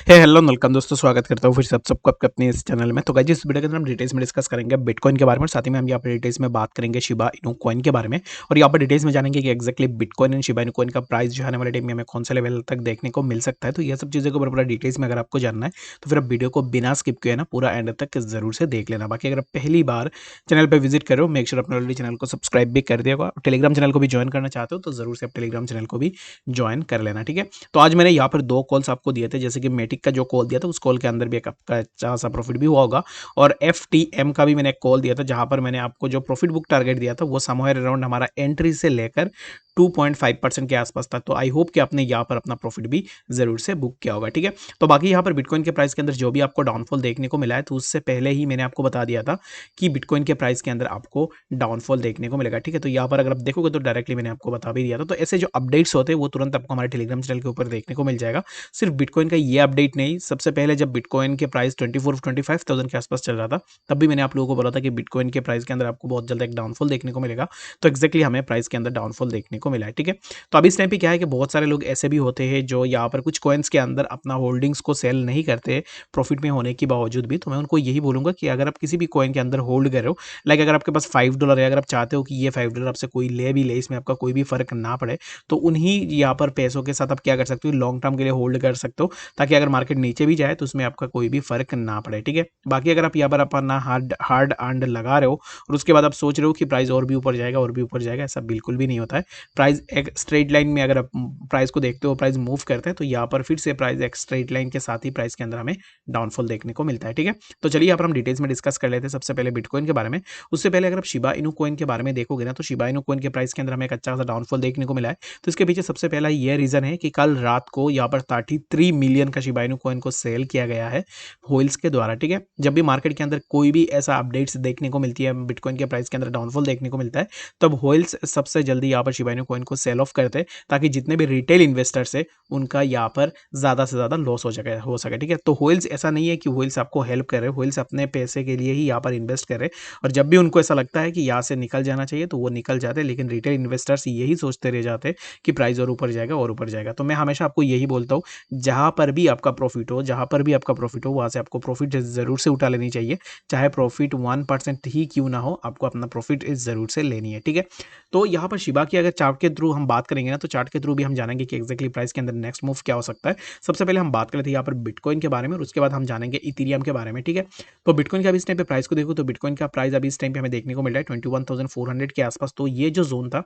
Hello welcome दोस्तों, स्वागत करता हूँ फिर से आप सबको आपके अपने इस चैनल में। तो गाइस इस वीडियो के अंदर हम डिटेल्स में डिस्कस करेंगे बिटकॉइन के बारे में और साथ ही में हम यहाँ पर डिटेल्स में बात करेंगे शिबा इनू कॉइन के बारे में। और यहाँ पर डिटेल्स में जानेंगे कि exactly bitcoin and Shiba Inu coin का प्राइस जो है आने वाले टाइम में हमें कौन से लेवल तक देखने को मिल सकता है। तो ये सब चीज़ों के ऊपर पूरा डिटेल्स में अगर आपको जानना है तो फिर आप वीडियो को बिना स्किप किए ना पूरा एंड तक जरूर से देख लेना। बाकी अगर आप पहली बार चैनल पर विजिट करो मेक श्योर अपने ऑलरेडी चैनल को सब्सक्राइब भी कर दिया। टेलीग्राम चैनल को भी ज्वाइन करना चाहते हो तो जरूर से आप टेलीग्राम चैनल को भी ज्वाइन कर लेना, ठीक है। तो आज मैंने यहाँ पर 2 कॉल्स आपको दिए थे, जैसे कि मेटिक का जो कॉल दिया था उस कॉल के अंदर भी एक आपका अच्छा सा प्रॉफिट भी हुआ होगा, और एफटीएम का भी मैंने एक कॉल दिया था जहां पर मैंने आपको जो प्रॉफिट बुक टारगेट दिया था वो समवेयर अराउंड हमारा एंट्री से लेकर 2.5% के आसपास था। तो आई होप कि आपने यहाँ पर अपना प्रॉफिट भी जरूर से बुक किया होगा, ठीक है। तो बाकी यहाँ पर बिटकॉइन के प्राइस के अंदर जो भी आपको डाउनफॉल देखने को मिला है तो उससे पहले ही मैंने आपको बता दिया था कि बिटकॉइन के प्राइस के अंदर आपको डाउनफॉल देखने को मिलेगा, ठीक है। तो यहाँ पर अगर आप देखोगे तो डायरेक्टली मैंने आपको बता भी दिया था। तो ऐसे जो अपडेट्स होते हैं वो तुरंत आपको हमारे टेलीग्राम चैनल के ऊपर देखने को मिल जाएगा। सिर्फ बिटकॉइन का ये अपडेट नहीं, सबसे पहले जब बिटकॉइन के प्राइस 24-25,000 के आसपास चल रहा था तब भी मैंने आप लोगों को बोला था कि बिटकॉइन के प्राइस के अंदर आपको बहुत जल्द एक डाउनफॉल देखने को मिलेगा। तो एक्जैक्टली हमें प्राइस के अंदर डाउनफॉल देखने को मिला है, ठीक है। तो अभी इस टाइम पे क्या है कि बहुत सारे लोग ऐसे भी होते हैं जो यहाँ पर कुछ कॉइन्स के अंदर अपना होल्डिंग्स को सेल नहीं करते प्रॉफिट में होने के बावजूद भी। तो मैं उनको यही बोलूंगा कि अगर आप किसी भी कॉइन के अंदर होल्ड कर रहे हो, लाइक अगर आपके पास $5 है, अगर आप चाहते हो कि ये $5 आपसे कोई ले भी ले, इसमें आपका कोई भी फर्क ना पड़े, तो उन्हीं यहाँ पर पैसों के साथ आप क्या कर सकते हो, लॉन्ग टर्म के लिए होल्ड कर सकते हो, ताकि अगर मार्केट नीचे भी जाए तो उसमें आपका कोई भी फर्क ना पड़े, ठीक है। बाकी अगर आप यहाँ पर अपना हार्ड हार्ड अर्न लगा रहे हो और उसके बाद आप सोच रहे हो कि प्राइस और भी ऊपर जाएगा और भी ऊपर जाएगा, ऐसा बिल्कुल भी नहीं होता है। प्राइस एक स्ट्रेट लाइन में अगर आप प्राइस को देखते हो, प्राइस मूव करते हैं तो यहाँ पर फिर से प्राइस एक स्ट्रेट लाइन के साथ ही प्राइस के अंदर हमें डाउनफॉल देखने को मिलता है, ठीक है। तो चलिए यहाँ पर हम डिटेल्स में डिस्कस कर लेते हैं सबसे पहले बिटकॉइन के बारे में। उससे पहले अगर आप शिबा इनू कॉइन के बारे में देखोगे ना तो शिबा इनू कॉइन के प्राइस के अंदर हमें एक अच्छा सा डाउनफॉल देखने को मिला है। तो इसके पीछे सबसे पहला ये रीजन है कि कल रात को यहाँ पर 33 मिलियन का शिबा इनू कॉइन को सेल किया गया है होल्स के द्वारा, ठीक है। जब भी मार्केट के अंदर कोई भी ऐसा अपडेट्स देखने को मिलती है, बिटकॉइन के प्राइस के अंदर डाउनफॉल देखने को मिलता है, तब होल्स सबसे जल्दी यहाँ पर शिबा इनू कॉइन को सेल ऑफ करते हैं ताकि जितने भी रिटेल इन्वेस्टर्स है उनका यहाँ पर ज़्यादा से ज़्यादा लॉस हो सके, ठीक है। तो होल्स ऐसा नहीं है कि होल्स आपको हेल्प कर रहे हैं, होल्स अपने पैसे के लिए ही यहाँ पर इन्वेस्ट कर रहे हैं, और जब भी उनको ऐसा लगता है कि यहाँ से निकल जाना चाहिए तो वो निकल जाते हैं। लेकिन रिटेल इन्वेस्टर्स यही सोचते रह जाते हैं कि प्राइस और ऊपर जाएगा और ऊपर जाएगा। तो मैं हमेशा आपको यही बोलता हूँ, जहाँ पर भी आपका प्रॉफिट हो, जहाँ पर भी आपका प्रॉफिट हो वहाँ से आपको प्रॉफिट ज़रूर से उठा लेनी चाहिए, चाहे प्रॉफिट 1% ही क्यों ना हो, आपको अपना प्रॉफिट ज़रूर से लेनी है, ठीक है। तो यहाँ पर शिबा की अगर चार्ट के थ्रू हम बात करेंगे ना तो चार्ट के थ्रू भी हम जानेंगे कि एक्जैक्टली प्राइस के अंदर नेक्स्ट मूव क्या हो सकता है। सबसे पहले हम बात कर लेते हैं यहाँ पर बिटकॉइन के बारे में और उसके बाद हम जानेंगे इथेरियम के बारे में, ठीक है। तो बिटकॉइन का अभी इस टाइम पे प्राइस को देखो तो बिटकॉइन का प्राइस अभी इस टाइम पे हमें देखने को मिल रहा है 21,400 के आसपास। तो ये जो जोन था,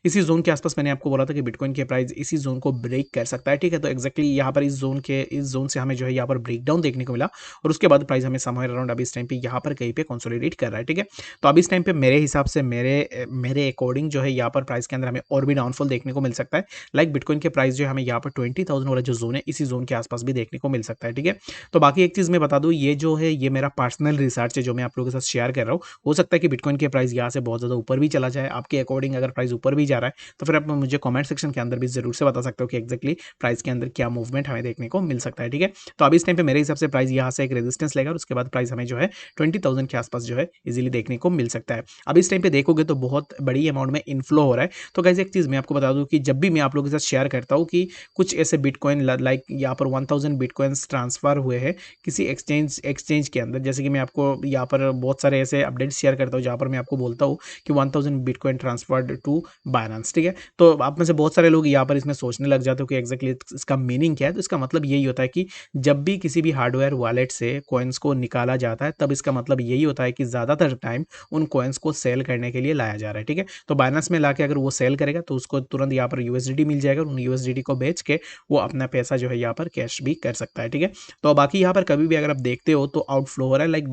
इसी जोन के आसपास मैंने आपको बोला था कि बिटकॉइन के प्राइस इसी जोन को ब्रेक कर सकता है, ठीक है। तो एक्जैक्टली यहाँ पर इस जोन से हमें जो है यहाँ पर ब्रेक डाउन देखने को मिला और उसके बाद प्राइस हमें समवेयर अराउंड अभी इस टाइम पे यहाँ पर कहीं पे कंसोलिडेट कर रहा है, ठीक है। तो अभी इस टाइम पे मेरे हिसाब से मेरे अकॉर्डिंग जो है यहाँ पर प्राइस के अंदर हमें और भी डाउनफॉल देखने को मिल सकता है। लाइक बिटकॉइन के प्राइस जो है हमें यहाँ पर 20,000 वाला जो जोन है इसी जोन के आसपास भी देखने को मिल सकता है, ठीक है। तो बाकी एक चीज़ मैं बता दूँ, ये जो है ये मेरा पर्सनल रिसर्च है जो मैं आप लोगों के साथ शेयर कर रहा हूँ। हो सकता है कि बिटकॉइन के प्राइस यहाँ से बहुत ज़्यादा ऊपर भी चला जाए, आपके अकॉर्डिंग अगर प्राइस ऊपर भी जा रहा है तो फिर आप मुझे कमेंट सेक्शन के अंदर भी जरूर से बता सकते हो कि एक्जैक्टली प्राइस के अंदर क्या मूवमेंट हमें देखने को मिल सकता है, ठीक है। तो अभी इस टाइम पे मेरे हिसाब से प्राइस यहाँ से एक रेजिस्टेंस लेगा और उसके बाद प्राइस हमें जो है 20,000 के आसपास जो है इजीली देखने को मिल सकता है। अब इस टाइम पे देखोगे तो बहुत बड़ी अमाउंट में इनफ्लो हो रहा है। तो गाइस एक चीज़ मैं आपको बता दूं कि जब भी मैं आप लोगों के साथ शेयर करता हूँ कि कुछ ऐसे बिटकॉइन लाइक यहाँ पर 1000 बिटकॉइंस ट्रांसफर हुए हैं किसी एक्सचेंज के अंदर, जैसे कि मैं आपको यहाँ पर बहुत सारे ऐसे अपडेट्स शेयर करता हूँ जहाँ पर मैं आपको बोलता हूँ कि 1000 बिटकॉइन ट्रांसफर्ड टू बाइनेंस, ठीक है। तो आप में से बहुत सारे लोग यहाँ पर इसमें सोचने लग जाते हो कि एक्जैक्टली इसका मीनिंग क्या है। तो इसका मतलब यही होता है कि जब भी किसी भी हार्डवेयर वॉलेट से कॉइन्स को निकाला जाता है तब इसका मतलब यही होता है कि ज़्यादातर टाइम उन कॉइन्स को सेल करने के लिए लाया जा रहा है, ठीक है। तो बाइनेंस में लाके अगर वो सेल करेगा तो उसको तुरंत यहाँ पर यूएसडीटी मिल जाएगा और उन यूएसडीटी को बेच के वो अपना पैसा जो है यहाँ पर कैश भी कर सकता है, ठीक है। तो बाकी यहाँ पर कभी भी अगर आप देखते हो तो आउटफ्लो हो रहा है, लाइक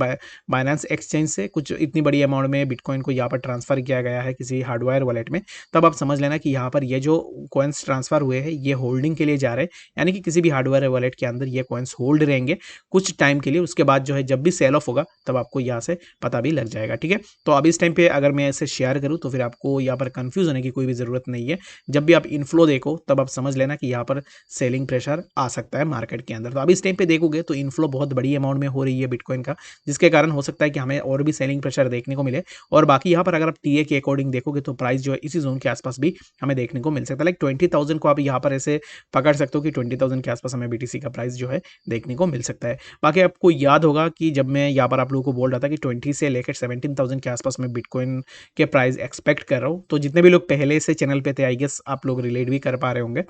बाइनेंस एक्सचेंज से कुछ इतनी बड़ी अमाउंट में बिटकॉइन को यहाँ पर ट्रांसफर किया गया है किसी हार्डवेयर वॉलेट में, तब आप समझ लेना कि यहाँ पर ये जो कॉइन्स ट्रांसफर हुए हैं ये होल्डिंग के लिए जा रहे हैं, यानी कि किसी भी हार्डवेयर वॉलेट के अंदर ये कॉइन्स होल्ड रहेंगे कुछ टाइम के लिए। उसके बाद जो है जब भी सेल ऑफ होगा तब आपको यहाँ से पता भी लग जाएगा, ठीक है। तो अभी इस टाइम पे अगर मैं ऐसे शेयर करूँ तो फिर आपको यहाँ पर कंफ्यूज होने की कोई भी जरूरत नहीं है। जब भी आप इनफ्लो देखो तब आप समझ लेना कि यहाँ पर सेलिंग प्रेशर आ सकता है मार्केट के अंदर। तो अभी इस टाइम पे देखोगे तो इनफ्लो बहुत बड़ी अमाउंट में हो रही है बिटकॉइन का, जिसके कारण हो सकता है कि हमें और भी सेलिंग प्रेशर देखने को मिले। और बाकी यहाँ पर अगर आप टीए के अकॉर्डिंग देखोगे तो प्राइस जो है इसी जोन के आसपास भी हमें देखने को मिल सकता है। लाइक 20,000 को आप यहाँ पर ऐसे पकड़ सकते हो कि 20,000 के आसपास हमें बीटीसी का प्राइस जो है देखने को मिल सकता है। बाकी आपको याद होगा कि जब मैं यहाँ पर आप लोगों को बोल रहा था कि 20 से लेकर 17,000 के आसपास मैं बिटकॉइन के प्राइस एक्सपेक्ट कर रहा हूँ, तो जितने भी लोग पहले से चैनल पे थे आई गेस आप लोग रिलेट भी कर पा रहे होंगे।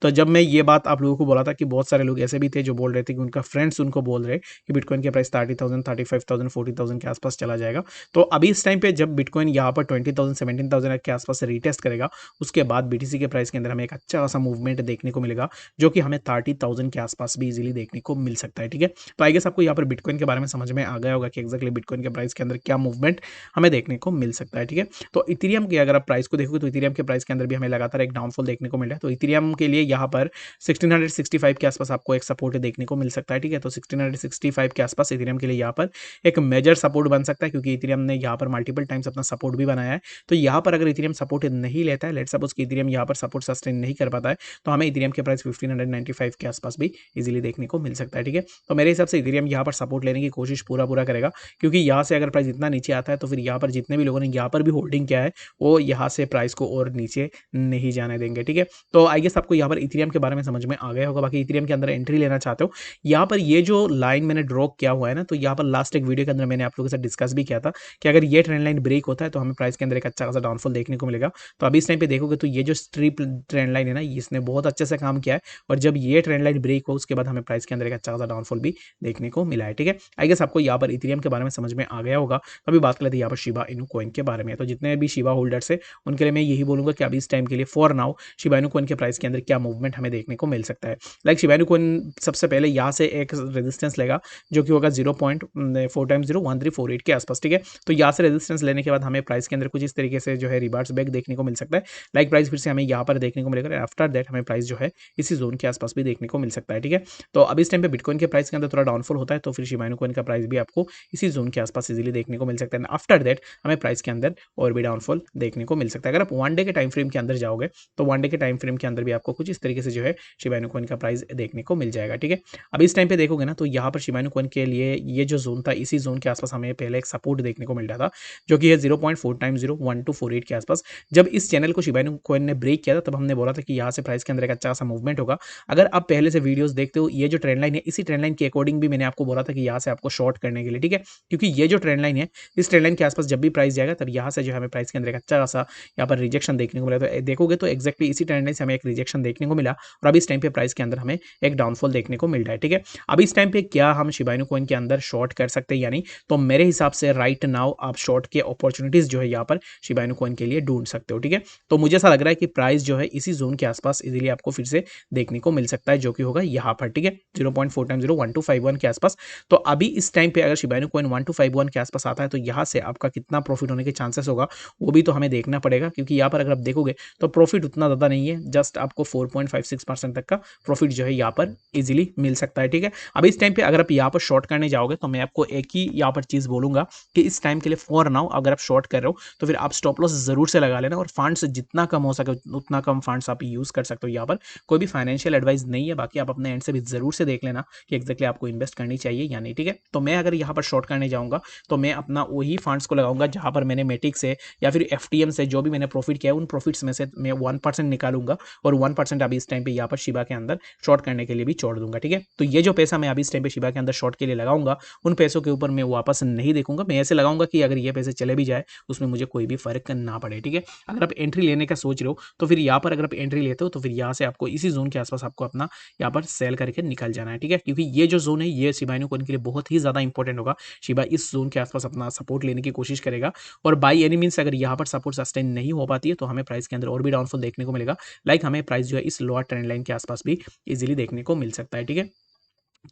तो जब मैं ये बात आप लोगों को बोला था कि बहुत सारे लोग ऐसे भी थे जो बोल रहे थे कि उनका फ्रेंड्स उनको बोल रहे कि बिटकॉइन के प्राइस 30,000 35,000 40,000 के आसपास चला जाएगा। तो अभी इस टाइम पे जब बिटकॉइन यहाँ पर 20,000 17,000 के आसपास से रीटेस्ट करेगा, उसके बाद बीटीसी के प्राइस के अंदर हमें एक अच्छा खासा मूवमेंट देखने को मिलेगा, जो कि हमें 30,000 के आसपास भी इजीली देखने को मिल सकता है। ठीक है, तो आई गेस आपको यहाँ पर बिटकॉइन के बारे में समझ में आ गया होगा कि एक्जैक्टली बिटकॉइन के प्राइस के अंदर क्या मूवमेंट हमें देखने को मिल सकता है। ठीक है, तो इथेरियम की अगर आप प्राइस को देखोगे तो इथेरियम के प्राइस के अंदर भी हमें लगातार एक डाउनफॉल देखने को मिल रहा है। तो इथेरियम के लिए यहाँ पर 1665 के आसपास आपको एक सपोर्ट देखने को मिल सकता है। ठीक है, तो 1665 के आसपास इथेरियम के लिए यहाँ पर एक मेजर सपोर्ट बन सकता है, क्योंकि इथेरियम ने यहाँ पर मल्टीपल टाइम्स अपना सपोर्ट भी बनाया है। तो यहाँ पर अगर इथेरियम सपोर्ट नहीं लेता है, लेट्स सपोज कि इथेरियम यहाँ पर सपोर्ट सस्टेन नहीं कर पाता है, तो हमें इथेरियम के प्राइस 1595 के आसपास भी इजीली देखने को मिल सकता है। ठीक है, तो मेरे हिसाब से इथेरियम यहाँ पर सपोर्ट लेने की कोशिश पूरा करेगा, क्योंकि यहाँ से अगर प्राइस इतना नीचे आता है तो फिर यहाँ पर जितने भी लोगों ने यहाँ पर भी होल्डिंग किया है वो यहाँ से प्राइस को और नीचे नहीं जाने देंगे। ठीक है, तो आई गेस आपको यहाँ पर इथेरियम के बारे में समझ में आ गया होगा। बाकी इथेरियम के अंदर एंट्री लेना चाहते हो, यहाँ पर ये जो लाइन मैंने ड्रॉ किया हुआ है ना, तो यहाँ पर लास्ट एक वीडियो के अंदर मैंने आप लोगों के साथ डिस्कस भी किया था कि अगर ये ट्रेंड लाइन ब्रेक होता है तो हमें प्राइस के अंदर एक अच्छा खासा डाउनफॉल देखने को मिलेगा। तो अभी इस टाइम पे देखोगे तो ये जो स्ट्रीप ट्रेंड लाइन है ना, इसने बहुत अच्छे से काम किया है, और जब ये ट्रेंड लाइन ब्रेक हो उसके बाद हमें प्राइस के अंदर एक अच्छा खासा डाउनफॉल भी देखने को मिला है। ठीक है, आई गेस आपको यहाँ पर इथेरियम के बारे में समझ में आ गया होगा। तो अभी बात कर लेते हैं यहाँ पर शिबा इनू कॉइन के बारे में। तो जितने भी शिबा होल्डर्स है उनके लिए मैं यही बोलूंगा कि अभी इस टाइम के लिए for now Shiba Inu coin के प्राइस के अंदर क्या मूवमेंट हमें देखने को मिल सकता है। लाइक शिबा इनू कॉइन सबसे पहले यहाँ से एक रेजिस्टेंस लेगा जो कि होगा 0.4 टाइम्स 01348 के आसपास। ठीक है, तो यहाँ से रेजिस्टेंस लेने के बाद हमें प्राइस के अंदर कुछ इस तरीके से जो है रिवर्स बैक देखने को मिल सकता है। लाइक प्राइस फिर से हमें यहाँ पर देखने को मिलेगा, आफ्टर दैट हमें प्राइस जो है इसी जोन के आसपास भी देखने को मिल सकता है। ठीक है, तो अभी इस टाइम पे बिटकॉइन के प्राइस के अंदर थोड़ा डाउनफॉल होता है, तो फिर शिबा इनू कॉइन का प्राइस भी आपको इसी जोन के आसपास इजीली देखने को मिल सकता है। आफ्टर दैट हमें प्राइस के अंदर और भी डाउनफॉल देखने को मिल सकता है। अगर आप वन डे के टाइम फ्रेम के अंदर जाओगे तो वन डे के टाइम फ्रेम के अंदर भी आपको कुछ इस तरीके से जो है शिबा इनू कॉइन का प्राइस देखने को मिल जाएगा। ठीक है, अभी इस टाइम पे देखोगे ना, तो यहाँ पर शिबा इनू कॉइन के लिए ये जो जोन था, इसी जोन के आसपास हमें पहले एक सपोर्ट देखने को मिल रहा था, जो कि है 0.4 टाइम्स 01248 के आसपास। जब इस चैनल को शिबा इनू कॉइन ने ब्रेक किया था तब हमने बोला था कि यहाँ से प्राइस के अंदर एक अच्छा सा मूवमेंट होगा। अगर आप पहले से वीडियोस देखते हो, ये जो ट्रेंड लाइन है इसी ट्रेंड लाइन के अकॉर्डिंग भी मैंने आपको बोला था कि यहाँ से आपको शॉर्ट करने के लिए। ठीक है, क्योंकि ये जो ट्रेंड लाइन है, इस ट्रेंड लाइन के आसपास जब भी प्राइस जाएगा तब यहाँ से जो हमें प्राइस के अंदर एक अच्छा खासा यहाँ पर रिजेक्शन देखने को मिला। तो देखोगे तो एक्जैक्टली इसी ट्रेंड लाइन से हमें एक रिजेक्शन देखने को मिला, और अभी इस टाइम पे प्राइस के अंदर हमें एक डाउनफॉल देखने को मिल रहा है। ठीक है, अभी इस टाइम पे क्या हम शिबा इनू कॉइन के अंदर शॉर्ट कर सकते हैं या नहीं, तो मेरे हिसाब से राइट नाउ आप शॉर्ट के अपॉर्चुनिटीज जो है यहाँ पर शिबा इनू कॉइन के लिए ढूंढ सकते हो। ठीक है, तो मुझे ऐसा लग रहा है कि प्राइस जो है इसी जोन के आसपास इजीली आपको फिर से देखने को मिल सकता है, जो कि होगा यहाँ पर। ठीक है, 0.4 टाइम्स 01251 के आसपास। तो अभी इस टाइम पे अगर शिबा इनू कॉइन 1251 के आसपास आता है तो यहाँ से आपका कितना प्रॉफिट होने के चांसेस होगा वो भी तो हमें देखना पड़ेगा, क्योंकि यहाँ पर अगर आप देखोगे तो प्रॉफिट उतना ज़्यादा नहीं है, जस्ट आपको 4.56% तक का प्रॉफिट जो है यहाँ पर इजीली मिल सकता है। ठीक है, अभी इस टाइम पे अगर आप यहाँ पर शॉर्ट करने जाओगे तो मैं आपको एक ही यहाँ पर चीज़ बोलूंगा कि इस टाइम के लिए फॉर नाउ अगर आप शॉर्ट कर रहे हो तो फिर आप स्टॉप लॉस जरूर से लगा लेना, और फंड्स जितना कम हो सके उतना कम फंड्स आप यूज़ कर सकते हो। यहाँ पर कोई भी फाइनेंशियल एडवाइस नहीं है, बाकी आप अपने एंड से भी जरूर से देख लेना कि एक्जैक्टली आपको इन्वेस्ट करनी चाहिए या नहीं। ठीक है, तो मैं अगर यहाँ पर शॉर्ट करने जाऊँगा तो मैं अपना वही फंड्स को लगाऊंगा जहाँ पर मैंने मेटिक से या फिर एफटीएम से जो भी मैंने प्रॉफिट किया है उन प्रॉफिट्स में से मैं 1% निकालूंगा, और 1% अभी इस टाइम पे यहाँ पर शिबा के अंदर शॉर्ट करने के लिए भी छोड़ दूंगा। ठीक है, तो ये जो पैसा मैं अभी इस टाइम पे शिबा के अंदर शॉर्ट के लिए लगाऊंगा उन पैसों के ऊपर मैं वापस नहीं देखूंगा, मैं ऐसे लगाऊंगा कि अगर ये पैसे चले भी जाए उसमें मुझे कोई भी फर्क ना पड़े। ठीक है, अगर आप एंट्री लेने का सोच रहे हो तो फिर यहाँ पर अगर आप एंट्री लेते हो तो फिर यहाँ से आपको इसी जोन के आसपास आपको अपना यहाँ पर सेल करके निकल जाना है। ठीक है, क्योंकि ये जो जोन है ये शिबा इनू कॉइन के लिए बहुत ही ज़्यादा इंपॉर्टेंट होगा। शिबा इस जोन के आसपास अपना सपोर्ट लेने की कोशिश करेगा, और बाई एनी मीन्स अगर यहाँ पर सपोर्ट सस्टेन नहीं हो पाती है तो हमें प्राइस के अंदर और भी डाउनफॉल देखने को मिलेगा। लाइक हमें प्राइस जो है इस लोअर ट्रेंड लाइन के आसपास भी इजीली देखने को मिल सकता है। ठीक है,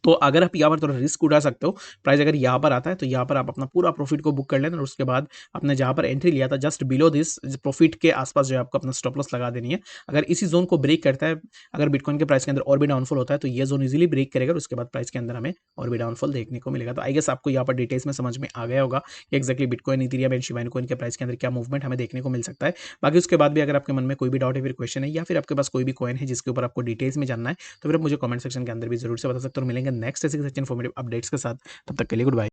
तो अगर आप यहाँ पर थोड़ा रिस्क उठा सकते हो, प्राइस अगर यहाँ पर आता है तो यहाँ पर आप अपना पूरा प्रॉफिट को बुक कर लेना, और उसके बाद आपने जहाँ पर एंट्री लिया था जस्ट बिलो दिस प्रॉफिट के आसपास जो है आपको अपना स्टॉप लॉस लगा देनी है। अगर इसी जोन को ब्रेक करता है, अगर बिटकॉइन के प्राइस के अंदर और भी डाउनफॉल होता है तो ये जोन इजीली ब्रेक करेगा, और उसके बाद प्राइस के अंदर हमें और भी डाउनफॉल देखने को मिलेगा। तो आई गेस आपको यहाँ पर डिटेल्स में समझ में आ गया होगा कि exactly bitcoin, Ethereum and Shiba Inu coin के प्राइस के अंदर क्या मूवमेंट हमें देखने को मिल सकता है। बाकी उसके बाद भी अगर आपके मन में कोई भी डाउट है, फिर क्वेश्चन है, या फिर आपके पास कोई भी कॉइन है जिसके ऊपर आपको डिटेल्स में जानना है, तो फिर आप मुझे कमेंट सेक्शन के अंदर भी जरूर से बता सकते हो। मिलेंगे नेक्स्ट ऐसे इन्फॉर्मेटिव अपडेट्स के साथ, तब तक के लिए गुड बाय।